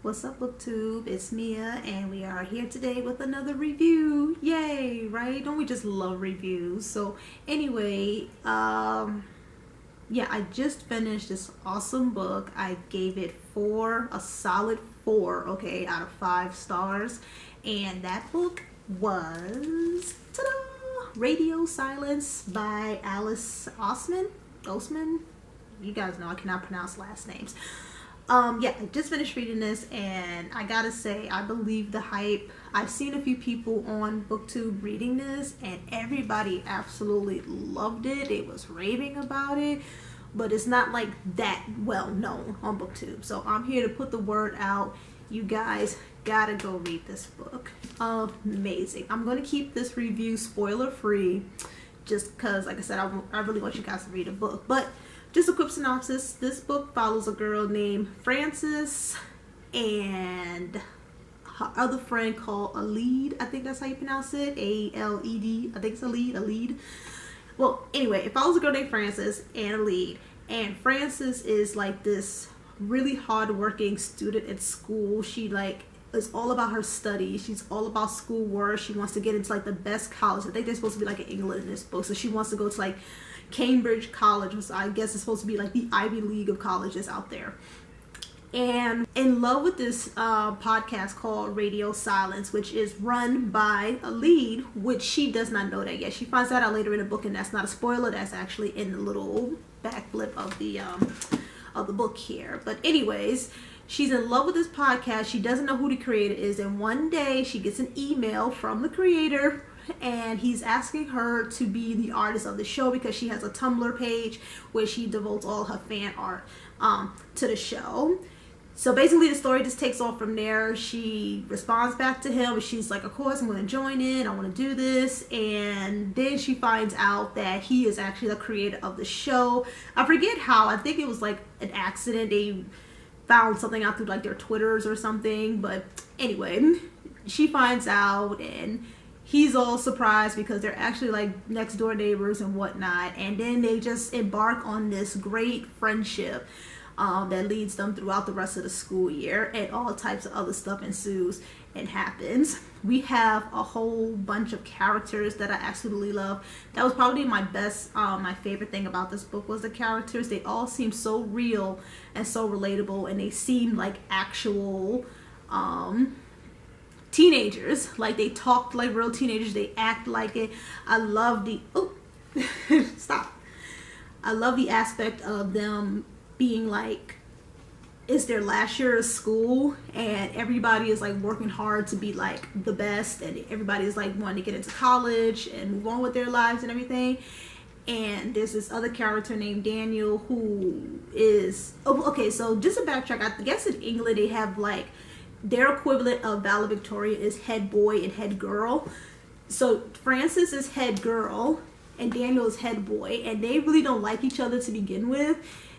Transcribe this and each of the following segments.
What's up, BookTube? It's Mia, and we are here today with another review. Yay, right? Don't we just love reviews? So anyway, yeah, I just finished this awesome book. I gave it a solid 4, okay, out of 5 stars. And that book was, ta-da, Radio Silence by Alice Oseman. You guys know I cannot pronounce last names. Yeah, I just finished reading this, and I gotta say, I believe the hype. I've seen a few people on BookTube reading this, and everybody absolutely loved it. They was raving about it, but it's not like that well known on BookTube. So I'm here to put the word out. You guys gotta go read this book. Amazing. I'm gonna keep this review spoiler free, just because, like I said, I really want you guys to read a book. But just a quick synopsis. This book follows a girl named Frances and her other friend called Alede. I think that's how you pronounce it. A-L-E-D. I think it's Alede. Well, anyway, it follows a girl named Frances and Alede. And Frances is like this really hard-working student at school. She is all about her studies. She's all about schoolwork. She wants to get into like the best college. I think they're supposed to be like in England in this book. So she wants to go to like Cambridge College, which I guess is supposed to be like the Ivy League of colleges out there. And in love with this podcast called Radio Silence, which is run by Alede, which she does not know that yet. She finds that out later in the book, and that's not a spoiler. That's actually in the little backflip of the book here. But anyways, she's in love with this podcast. She doesn't know who the creator is, and one day she gets an email from the creator, and he's asking her to be the artist of the show because she has a Tumblr page where she devotes all her fan art to the show. So basically the story just takes off from there. She responds back to him, and she's like, of course I'm going to join in, I want to do this. And then she finds out that he is actually the creator of the show. I forget how. I think it was like an accident. They found something out through like their Twitters or something. But anyway, she finds out, and he's all surprised because they're actually like next door neighbors and whatnot. And then they just embark on this great friendship that leads them throughout the rest of the school year, and all types of other stuff ensues and happens. We have a whole bunch of characters that I absolutely love. That was probably my favorite thing about this book was the characters. They all seem so real and so relatable, and they seem like actual teenagers. Like, they talk like real teenagers, they act like it. I love the stop. I love the aspect of them being like, it's their last year of school, and everybody is like working hard to be like the best, and everybody is like wanting to get into college and move on with their lives and everything. And there's this other character named Daniel who is okay, so just to backtrack, I guess in England they have like their equivalent of valedictorian is head boy and head girl. So Frances is head girl and Daniel is head boy, and they really don't like each other to begin with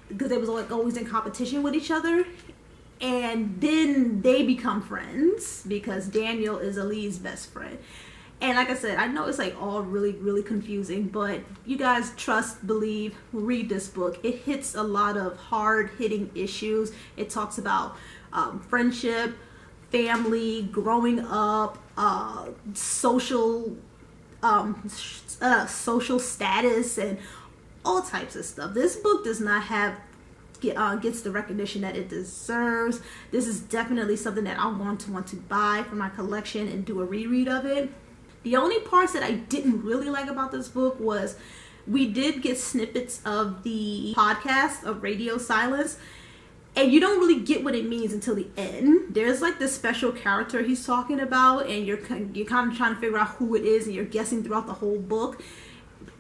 because they was like always in competition with each other. And then they become friends because Daniel is Alede's best friend. And like I said, I know it's like all really, really confusing, but you guys trust, believe, read this book. It hits a lot of hard-hitting issues. It talks about friendship, family, growing up, social status, and all types of stuff. This book does not gets the recognition that it deserves. This is definitely something that I want to buy for my collection and do a reread of it. The only parts that I didn't really like about this book was we did get snippets of the podcast of Radio Silence, and you don't really get what it means until the end. There's like this special character he's talking about, and you're kind of trying to figure out who it is, and you're guessing throughout the whole book.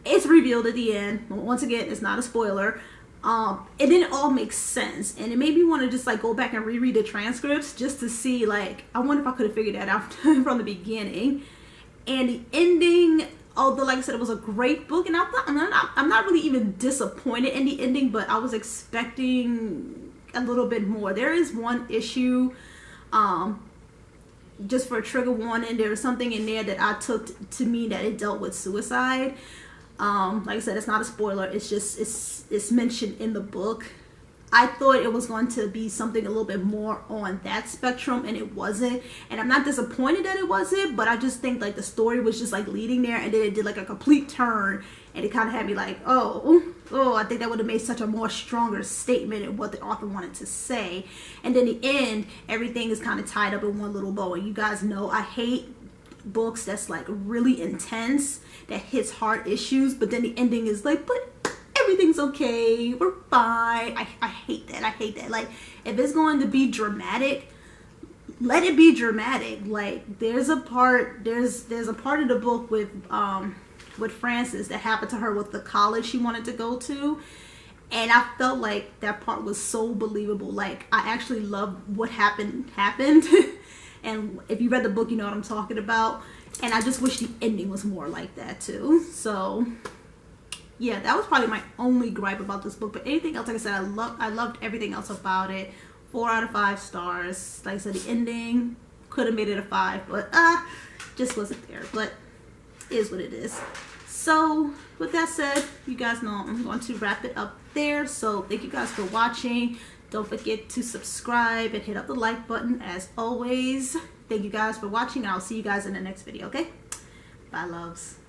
It's revealed at the end. Once again, it's not a spoiler. And then it all makes sense, and it made me want to just like go back and reread the transcripts just to see, like, I wonder if I could have figured that out from the beginning. And the ending, although like I said, it was a great book, and I'm not really even disappointed in the ending, but I was expecting a little bit more. There is one issue, just for a trigger warning, there was something in there that I took to mean that it dealt with suicide. Like I said, it's not a spoiler. It's just it's mentioned in the book. I thought it was going to be something a little bit more on that spectrum, and it wasn't. And I'm not disappointed that it wasn't, but I just think like the story was just like leading there, and then it did like a complete turn, and it kind of had me like, oh, I think that would have made such a more stronger statement in what the author wanted to say. And then the end, everything is kind of tied up in one little bow. And you guys know I hate books that's like really intense, that hits hard issues, but then the ending is like, but everything's okay, we're fine. I hate that. I hate that. Like, if it's going to be dramatic, let it be dramatic. Like, there's a part of the book with Frances that happened to her with the college she wanted to go to, and I felt like that part was so believable. Like, I actually loved what happened. And if you read the book, you know what I'm talking about. And I just wish the ending was more like that too. So yeah, that was probably my only gripe about this book. But anything else, like I said, I loved everything else about it. 4 out of 5 stars. Like I said, the ending could have made it a 5, but just wasn't there. But it is what it is. So with that said, you guys know I'm going to wrap it up there. So thank you guys for watching. Don't forget to subscribe and hit up the like button as always. Thank you guys for watching, and I'll see you guys in the next video, okay? Bye, loves.